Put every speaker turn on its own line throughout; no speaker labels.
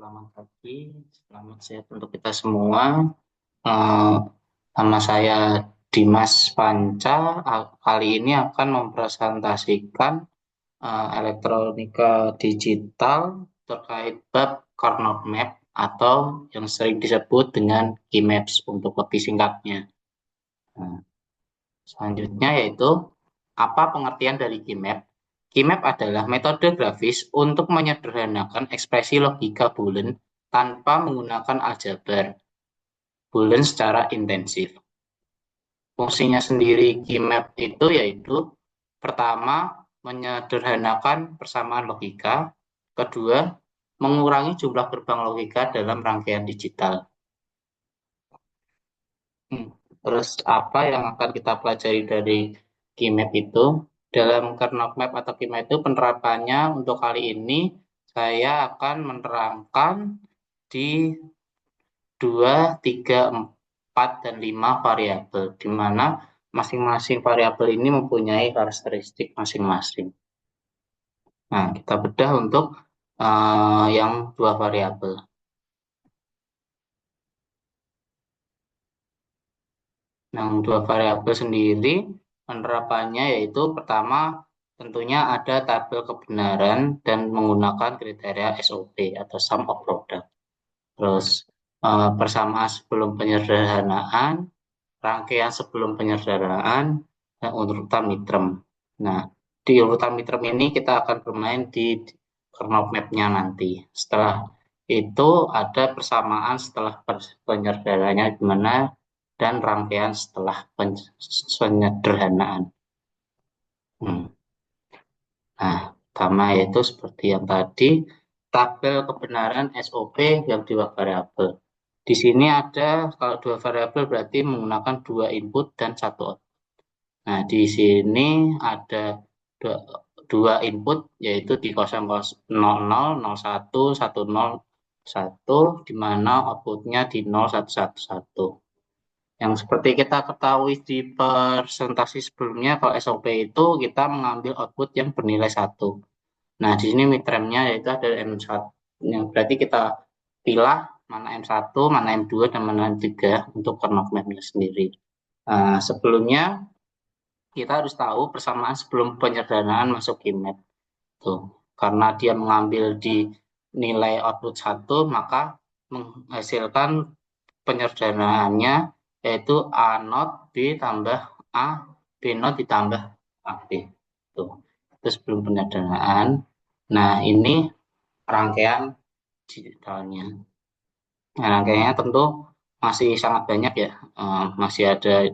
Selamat pagi, selamat sehat untuk kita semua. Eh, Nama saya Dimas Panca. Kali ini akan mempresentasikan elektronika digital terkait bab kernel map atau yang sering disebut dengan Keymaps untuk lebih singkatnya. Nah, selanjutnya yaitu apa pengertian dari Keymap? Keymap adalah metode grafis untuk menyederhanakan ekspresi logika Boolean tanpa menggunakan aljabar Boolean secara intensif. Fungsinya sendiri Keymap itu yaitu pertama, menyederhanakan persamaan logika, kedua, mengurangi jumlah gerbang logika dalam rangkaian digital. Terus apa yang akan kita pelajari dari Keymap itu? Dalam kernel map atau Keymap itu penerapannya untuk kali ini saya akan menerangkan di 2, 3, 4, dan 5 variabel, di mana masing-masing variabel ini mempunyai karakteristik masing-masing. Nah, kita bedah untuk yang 2 variabel. Yang 2 variabel sendiri penerapannya yaitu pertama tentunya ada tabel kebenaran dan menggunakan kriteria SOP atau sum of product. Terus persamaan sebelum penyederhanaan, rangkaian sebelum penyederhanaan, dan urutan midterm. Nah, di urutan midterm ini kita akan bermain di kernel map-nya nanti. Setelah itu ada persamaan setelah penyederhanaannya gimana dan rangkaian setelah penyederhanaan. Nah, pertama yaitu seperti yang tadi, tabel kebenaran SOP yang 2 variabel. Di sini ada, kalau 2 variabel berarti menggunakan 2 input dan 1 output. Nah, di sini ada 2 input, yaitu di 00, 01, 101, di mana outputnya di 0111. Yang seperti kita ketahui di presentasi sebelumnya, kalau SOP itu kita mengambil output yang bernilai 1. Nah, di sini midterm-nya yaitu ada M1. Yang berarti kita pilih mana M1, mana M2, dan mana M3 untuk kernel map-nya sendiri. Sebelumnya, kita harus tahu persamaan sebelum penyederhanaan masuk Keymap. Tuh. Karena dia mengambil di nilai output 1, maka menghasilkan penyederhanaannya yaitu A0 B tambah A, B0 ditambah AB. Tuh. Itu sebelum penyederhanaan. Nah, ini rangkaian digitalnya. Nah, rangkaiannya tentu masih sangat banyak ya. Masih ada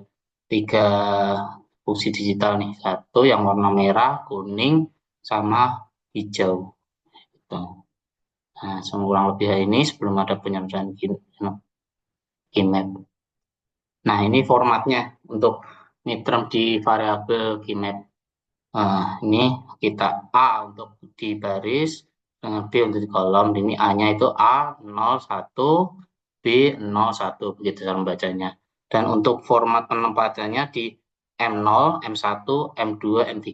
3 fungsi digital nih. Satu yang warna merah, kuning, sama hijau. Gitu. Nah, kurang lebih ini sebelum ada penyelesaian Keymap. Nah, ini formatnya untuk midterm di variabel Keymap. Ini kita A untuk di baris, dengan B untuk di kolom. Ini A-nya itu A01, B01, begitu cara membacanya. Dan untuk format penempatannya di M0, M1, M2, M3.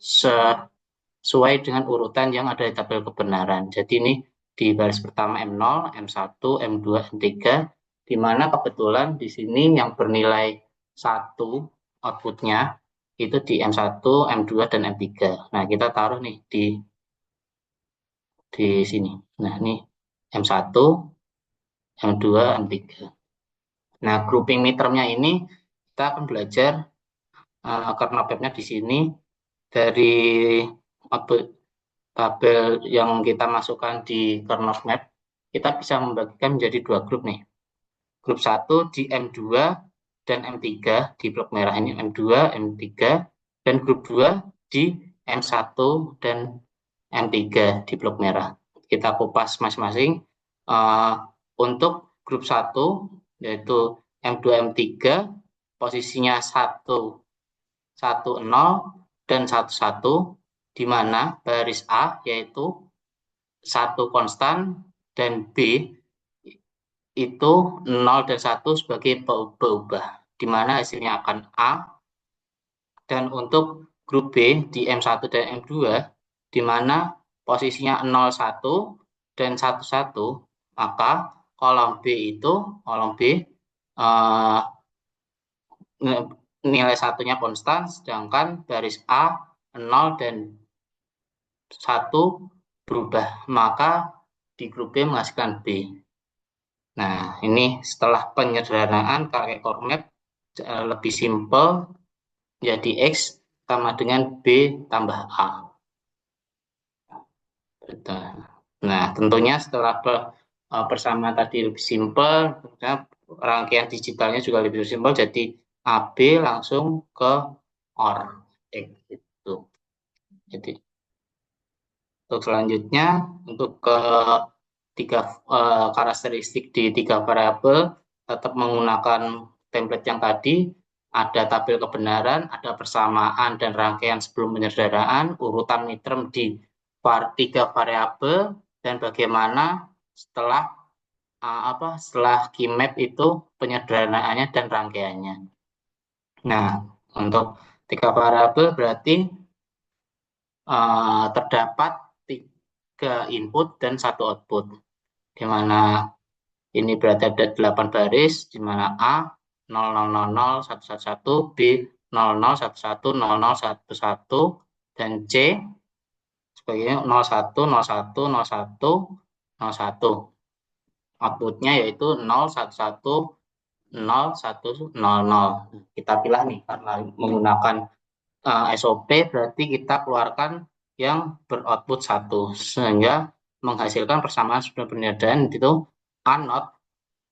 Sesuai dengan urutan yang ada di tabel kebenaran. Jadi ini di baris pertama M0, M1, M2, M3, di mana kebetulan di sini yang bernilai 1 outputnya itu di M1, M2, dan M3. Nah, kita taruh nih di sini. Nah, ini M1, M2, M3. Nah, grouping midterm-nya ini kita akan belajar karena mapnya di sini dari output tabel yang kita masukkan di kernel map, kita bisa membagikan menjadi 2 grup nih. Grup 1 di M2 dan M3 di blok merah ini M2, M3, dan grup 2 di M1 dan M3 di blok merah. Kita kupas masing-masing. Untuk grup 1 yaitu M2, M3 posisinya 1, 1, 0 dan 1, 1, di mana baris A yaitu 1 konstan dan B itu 0 dan 1 sebagai berubah, di mana hasilnya akan A. Dan untuk grup B di M1 dan M2, di mana posisinya 0, 1 dan 11, maka kolom B itu, kolom B nilai satunya konstan, sedangkan baris A 0 dan 1 berubah, maka di grup B menghasilkan B. Nah, ini setelah penyederhanaan pakai core map lebih simpel, jadi X sama dengan B tambah A. Nah, tentunya setelah persamaan tadi lebih simpel, rangkaian digitalnya juga lebih simpel, jadi AB langsung ke OR. Gitu. Jadi untuk selanjutnya, untuk tiga karakteristik di 3 variabel tetap menggunakan template yang tadi, ada tabel kebenaran, ada persamaan dan rangkaian sebelum penyederhanaan, urutan midterm di 3 variabel, dan bagaimana setelah setelah keymap itu penyederhanaannya dan rangkaiannya. Nah, untuk 3 variabel berarti terdapat 3 input dan 1 output, di mana ini berarti ada 8 baris, di mana A 000111, B 00110011, dan C sebagainya 01010101. Outputnya yaitu 011010. Kita pilih nih, karena menggunakan SOP berarti kita keluarkan yang beroutput 1, sehingga menghasilkan persamaan sebelum penyederhanaan itu A not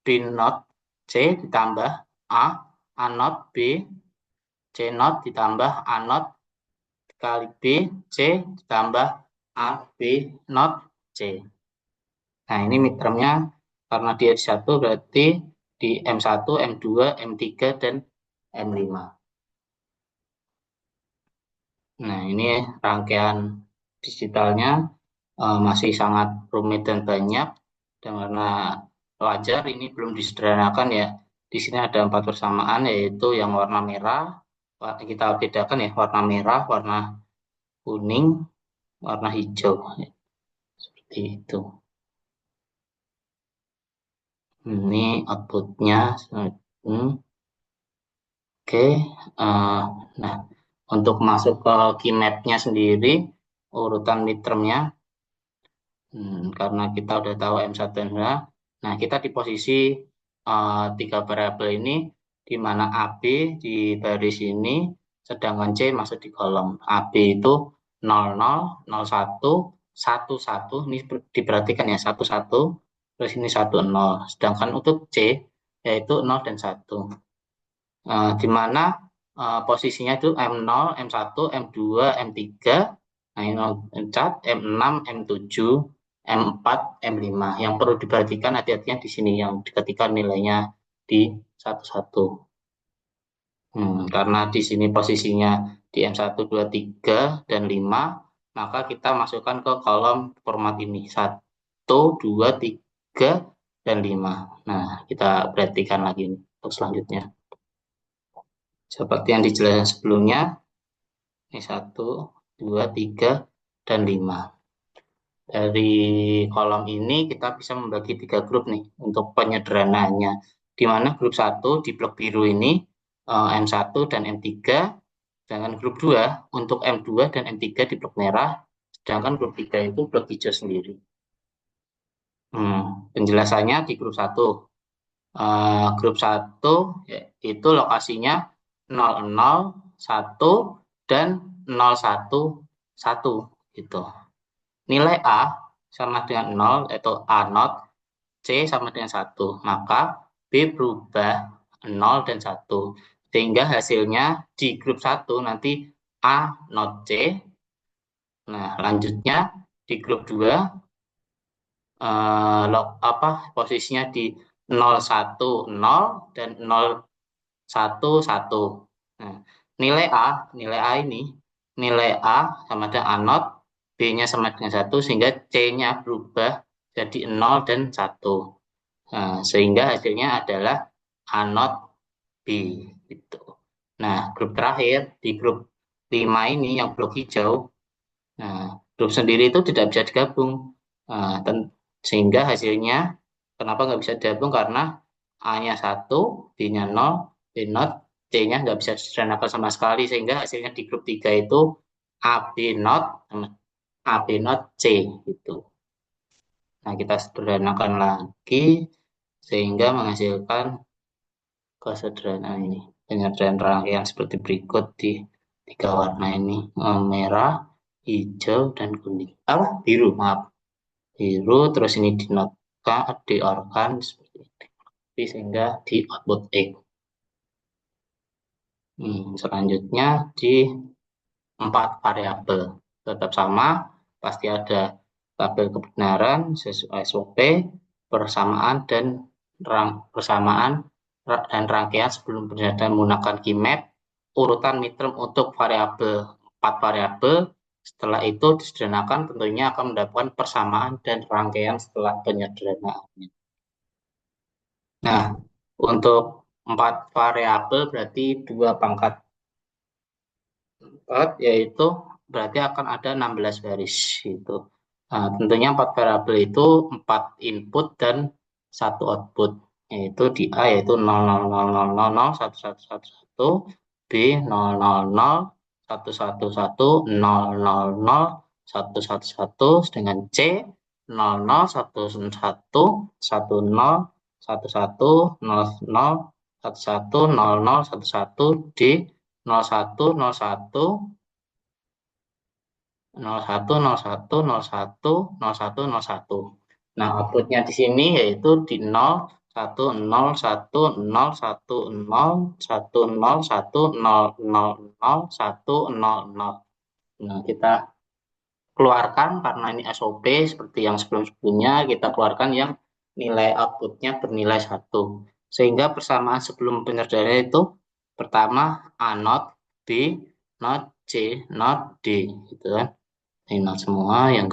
B not C ditambah A not B C not ditambah A not kali B C ditambah A B not C. Nah, ini midtermnya karena dia di 1 berarti di M1, M2, M3, dan M5. Nah, ini rangkaian digitalnya masih sangat rumit dan banyak, dan karena wajar ini belum disederhanakan ya. Di sini ada 4 persamaan, yaitu yang warna merah, kita bedakan ya, warna merah, warna kuning, warna hijau, seperti itu. Ini outputnya. Oke, nah untuk masuk ke keymap-nya sendiri, urutan midterm-nya, karena kita udah tahu M1 dan M2, nah kita di posisi 3 variabel ini, di mana AB di baris ini, sedangkan C masuk di kolom. AB itu 00, 01, 11, ini diperhatikan ya, 11, terus ini 10, sedangkan untuk C yaitu 0 dan 1. Di mana posisinya itu M0, M1, M2, M3, nah ini cat, M6, M7, M4, M5. Yang perlu diperhatikan hati-hatinya di sini yang ketika nilainya di 11. Karena di sini posisinya di M1, 2, 3, dan 5, maka kita masukkan ke kolom format ini 1, 2, 3, dan 5. Nah, kita perhatikan lagi untuk selanjutnya. Seperti yang dijelaskan sebelumnya, ini 1, 2, 3, dan 5. Dari kolom ini kita bisa membagi 3 grup nih untuk penyederhanaannya. Di mana grup 1 di blok biru ini M1 dan M3, sedangkan grup 2 untuk M2 dan M3 di blok merah, sedangkan grup 3 itu blok hijau sendiri. Penjelasannya di grup 1. Grup 1 itu lokasinya 00, 1, dan 011 gitu. Nilai A sama dengan 0 yaitu A not, C sama dengan 1, maka B berubah 0 dan 1, sehingga hasilnya di grup 1 nanti A not C. Nah, lanjutnya di grup 2 posisinya di 010 dan 011. Nah, nilai A ini, nilai A sama dengan A not, B-nya sama dengan 1, sehingga C-nya berubah jadi 0 dan 1. Nah, sehingga hasilnya adalah A not B gitu. Nah, grup terakhir di grup 5 ini yang blok hijau, nah, grup sendiri itu tidak bisa digabung. Sehingga hasilnya, kenapa nggak bisa digabung? Karena A-nya 1, B-nya 0, B not, C-nya nggak bisa disederhanakan sama sekali. Sehingga hasilnya di grup 3 itu A, B not, A, B not, C. Gitu. Nah, kita sederhanakan lagi sehingga menghasilkan kesederhanaan ini. Penyederhanaan rangkaian seperti berikut di 3 warna ini. Merah, hijau, dan kuning. Biru, maaf. Biru, terus ini diorkan seperti ini. Sehingga di output X. Selanjutnya di 4 variabel. Tetap sama, pasti ada tabel kebenaran sesuai SOP, persamaan dan rangkaian sebelum penyederhanaan menggunakan keymap, urutan midterm untuk variabel 4 variabel. Setelah itu disederhanakan tentunya akan mendapatkan persamaan dan rangkaian setelah penyederhanaannya. Nah, untuk 4 variabel berarti 2 pangkat 4, yaitu berarti akan ada 16 baris gitu. Nah, tentunya 4 variabel itu 4 input dan 1 output, yaitu di A yaitu 000001111, B 0001110001111 dengan C 00111011111111 D 0101 01010101. Nah, outputnya di sini yaitu di 0101010110001000. Nah, kita keluarkan karena ini SOP seperti yang sebelum-sebelumnya, kita keluarkan yang nilai outputnya bernilai 1. Sehingga persamaan sebelum penyederhanaan itu pertama A not, B not, C not, D gitu kan. Ini not semua yang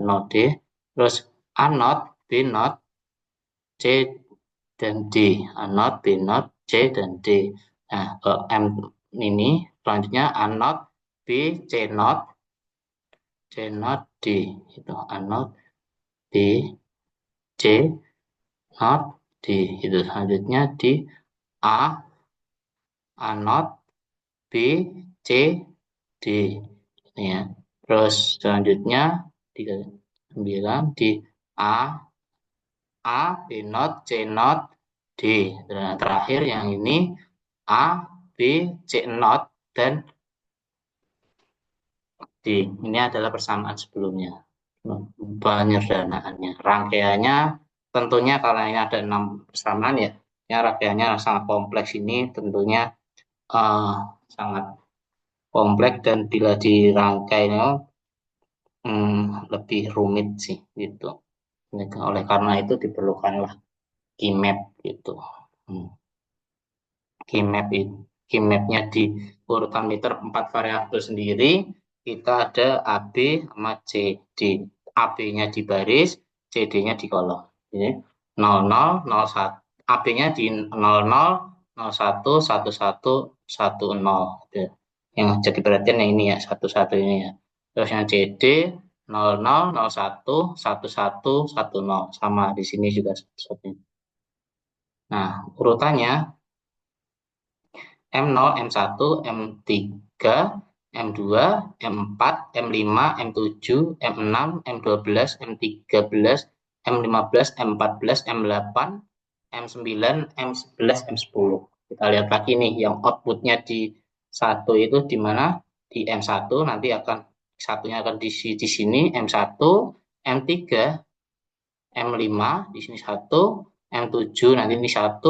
not D, terus A not, B not, C dan D. A not, B not, C dan D. Nah, ke M ini selanjutnya A not, B, C not, C not, D. Itu A not, B, C not, D. Itu selanjutnya di A, A not, B, C, D. Ini ya. Terus selanjutnya 39 di A, B not, C not, D. Dan terakhir yang ini A, B, C not, dan D. Ini adalah persamaan sebelumnya. Penyederhanaannya. Rangkaiannya tentunya kalau ini ada 6 persamaan ya, rangkaiannya sangat kompleks ini tentunya sangat kompleks dan bila dirangkainya lebih rumit sih gitu. Oleh karena itu diperlukanlah keymap gitu. Keymapnya di urutan meter 4 variabel sendiri, kita ada AB sama CD. AB-nya di baris, CD-nya di kolom. Jadi 00, 01. AB-nya di 00, 01, 11, 10. Yang jadi perhatian yang ini ya, 11 ini ya. Terus yang CD 00, 01, 11, 10. Sama di sini juga 11. Nah, urutannya M0, M1, M3, M2, M4, M5, M7, M6, M12, M13, M15, M14, M8, M9, M11, M10. Kita lihat lagi nih, yang outputnya di 1 itu di mana? Di M1, nanti akan satunya akan di sini, M1, M3, M5, di sini 1, M7, nanti ini 1,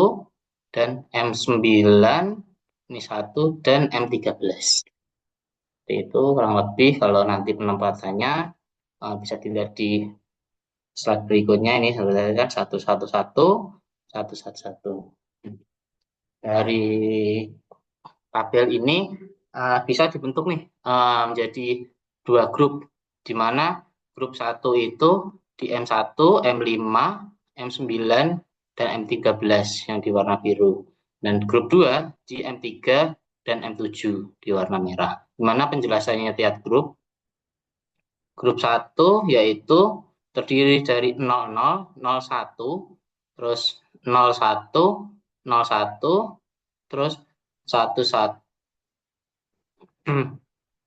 dan M9, ini 1, dan M13. Itu kurang lebih kalau nanti penempatannya bisa dilihat di slide berikutnya. Ini sebenarnya kan 111, 111. Dari tabel ini bisa dibentuk nih menjadi 2 grup, di mana grup 1 itu di M1, M5, M9, dan M13 yang di warna biru. Dan grup 2 di M3 dan M7 di warna merah. Di mana penjelasannya tiap grup? Grup 1 yaitu terdiri dari 00, 01, terus 01, 01, terus 11,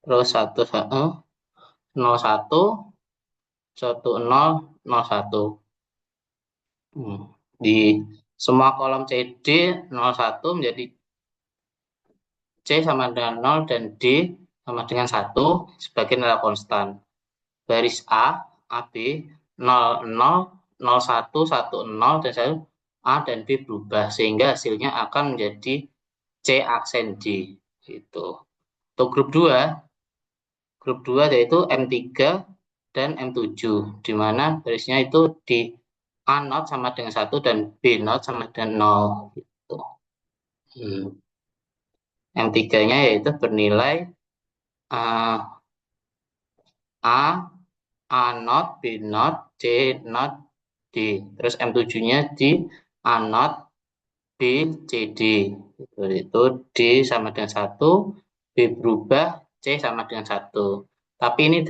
terus 01, 1001. Di semua kolom CD 01 menjadi C sama dengan 0 dan D sama dengan 1 sebagai nilai konstan. Baris A, AB, 0, 0, 0, 1, 1, 0, dan 1, A dan B berubah. Sehingga hasilnya akan menjadi C aksen D. Gitu. Untuk grup 2 yaitu M3 dan M7. Di mana barisnya itu di A0 sama dengan 1 dan B0 sama dengan 0. Gitu. M3-nya yaitu bernilai uh, A, A0, B0, C0, D. Terus M7-nya di A0, B, C, D. Itu D sama dengan 1, B berubah, C sama dengan 1. Tapi ini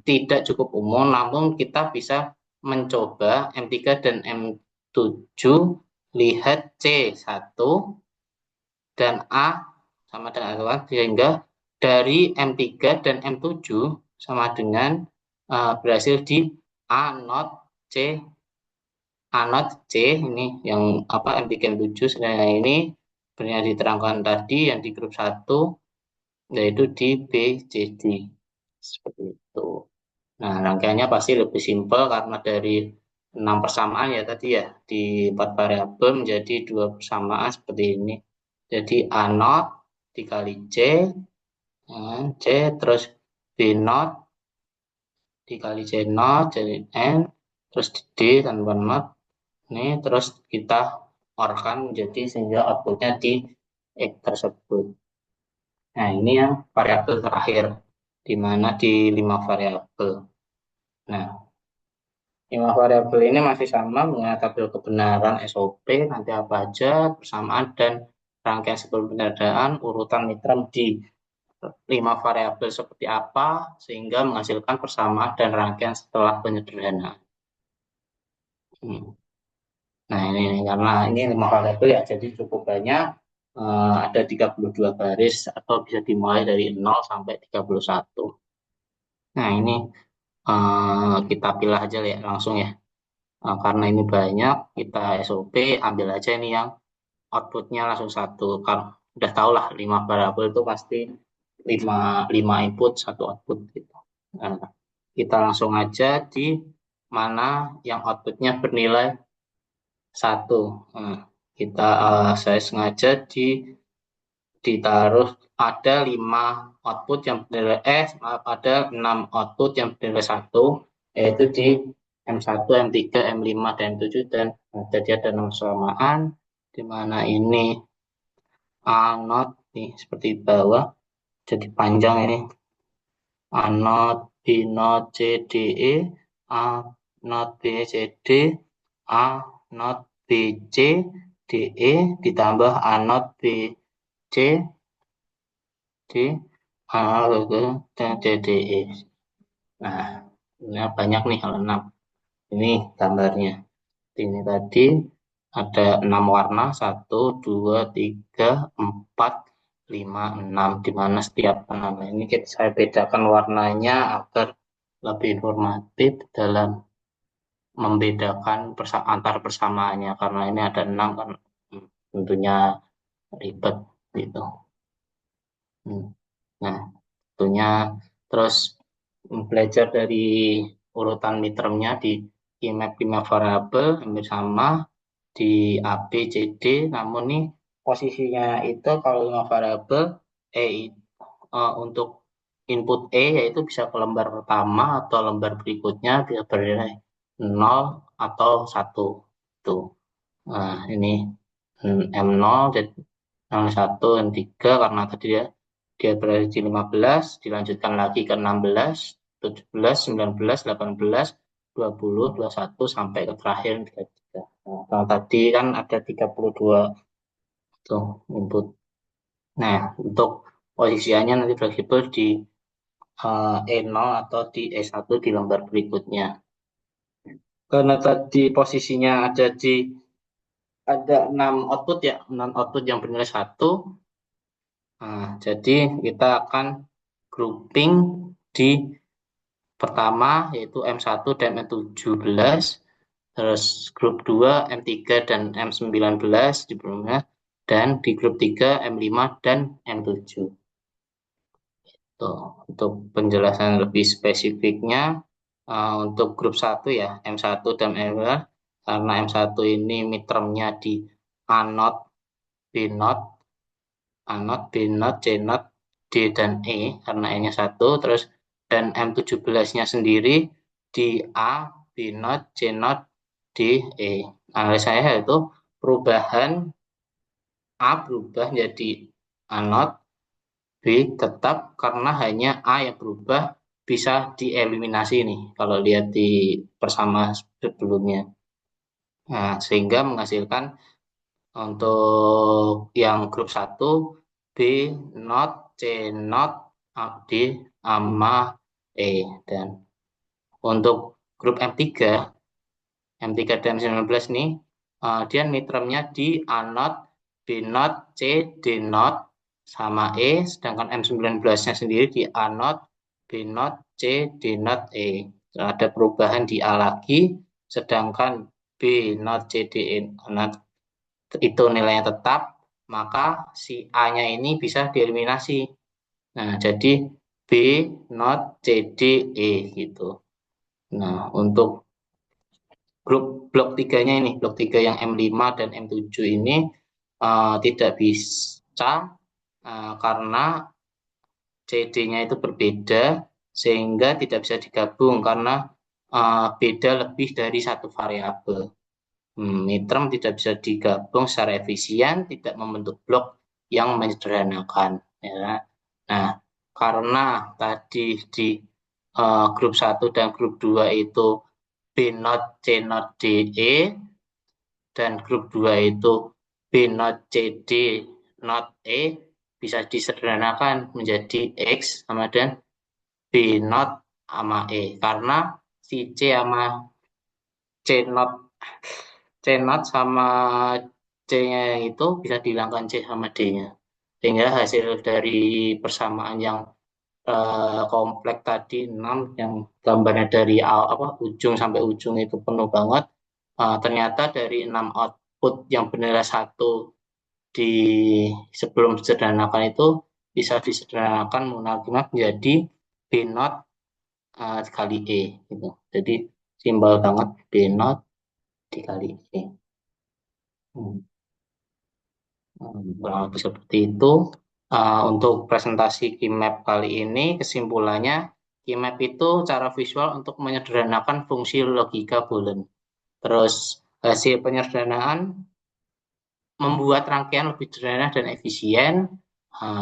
tidak cukup umum, namun kita bisa mencoba M3 dan M7 lihat C1 dan A sama dengan A1, sehingga dari M3 dan M7 sama dengan berhasil di A0 C, A0 C ini yang apa M3 M7, sedangkan ini yang diterangkan tadi yang di grup 1 yaitu di B C D seperti itu. Nah, rangkaiannya pasti lebih simpel karena dari 6 persamaan ya tadi ya, di 4 variabel menjadi 2 persamaan seperti ini. Jadi A0 dikali C, C terus B0 dikali C0 jadi N, terus D tanpa not, ini terus kita orkan menjadi sehingga outputnya di X tersebut. Nah, ini yang variabel terakhir, di mana di 5 variabel. Nah, 5 variabel ini masih sama dengan tabel kebenaran SOP, nanti apa aja, persamaan dan rangkaian sebelum penadaan, urutan mitram di 5 variabel seperti apa, sehingga menghasilkan persamaan dan rangkaian setelah penyederhanaan. Nah, ini karena ini 5 variabel ya, jadi cukup banyak, ada 32 baris, atau bisa dimulai dari 0 sampai 31. Nah, ini kita pilih aja ya langsung ya. Karena ini banyak, kita SOP ambil aja ini yang outputnya langsung satu. Kalau udah tau lah 5 variabel itu pasti 5 input 1 output gitu. Nah, kita langsung aja di mana yang outputnya bernilai 1. Nah, saya sengaja ditaruh ada 5 output yang bernilai maaf, ada 6 output yang bernilai 1, yaitu di M1, M3, M5, dan M7, dan jadi ada 6 persamaan, di mana ini A not nih seperti bawah, jadi panjang ini A not, B not, C, D, E, A not, B, C, D, A not, B, C, D, E, ditambah A not, B, C, D, A, dan C, D, E. Nah, ini banyak nih kalau 6. Ini gambarnya. Ini tadi ada 6 warna, 1, 2, 3, 4, 5, 6, di mana setiap 6 ini saya bedakan warnanya agar lebih informatif dalam membedakan antar persamaannya, karena ini ada 6 kan tentunya ribet gitu. Nah, tentunya terus belajar dari urutan midtermnya di IMAP 5 variabel hampir sama di A, B, C, D, namun nih posisinya itu kalau 5 variabel untuk input yaitu bisa ke lembar pertama atau lembar berikutnya bisa bernilai 0 atau 1 itu. Nah, ini M0 dan M1 dan 3 karena tadi dia berada di 15, dilanjutkan lagi ke 16, 17, 19, 18, 20, 21 sampai ke terakhir 33. Nah, kalau tadi kan ada 32 tuh input. Nah, untuk posisinya nanti fleksibel di E0 atau di E1 di lembar berikutnya. karena tadi posisinya ada 6 output ya, 6 output yang bernilai satu. Nah, jadi kita akan grouping di pertama yaitu M1 dan M17, terus grup 2 M3 dan M19 di sebelumnya, dan di grup 3 M5 dan M7. Tuh, untuk penjelasan lebih spesifiknya, untuk grup satu ya, M1 dan M2, karena M1 ini midtermnya di anode, B-node, anode, B-node, C-node, D dan E, karena E-nya satu, terus dan M17-nya sendiri di A, B-node, C-node, D, E. Analisa saya itu perubahan A berubah jadi anode, B tetap karena hanya A yang berubah bisa dieliminasi nih kalau lihat di persamaan sebelumnya. Nah, sehingga menghasilkan untuk yang grup satu B not C not D sama E, dan untuk grup M3 dan M19 nih, dia midtermnya di A not B not C D not sama E, sedangkan M19-nya sendiri di A not B not C D not E. Ada perubahan di A lagi, sedangkan B not C D E not itu nilainya tetap, maka si A-nya ini bisa dieliminasi. Nah, jadi B not C D E gitu. Nah, untuk grup blok 3-nya ini, blok 3 yang M5 dan M7 ini tidak bisa karena CD-nya itu berbeda sehingga tidak bisa digabung karena beda lebih dari satu variabel. Midterm tidak bisa digabung secara efisien, tidak membentuk blok yang menyederhanakan. Ya. Nah, karena tadi di grup satu dan grup 2 itu B not C not D E, dan grup 2 itu B not C D not E, bisa disederhanakan menjadi X sama dan B not sama E, karena si C sama C not sama C-nya itu bisa dihilangkan C sama D-nya. Sehingga hasil dari persamaan yang kompleks tadi 6 yang gambarnya dari ujung sampai ujung itu penuh banget. Ternyata dari 6 output yang bernilai satu di sebelum disederhanakan itu bisa disederhanakan menggunakan menjadi B not dikali E gitu. Jadi simbol banget B not dikali E. Hmm. Kurang lebih seperti itu. Untuk presentasi Keymap kali ini, kesimpulannya, Keymap itu cara visual untuk menyederhanakan fungsi logika Boolean. Terus hasil penyederhanaan membuat rangkaian lebih sederhana dan efisien,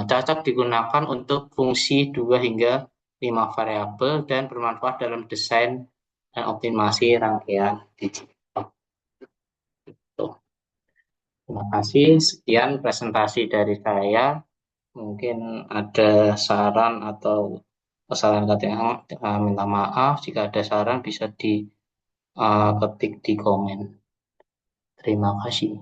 cocok digunakan untuk fungsi 2 hingga 5 variabel dan bermanfaat dalam desain dan optimasi rangkaian digital. Terima kasih. Sekian presentasi dari saya. Mungkin ada saran atau kesalahan kata yang minta maaf. Jika ada saran bisa diketik di komen. Terima kasih.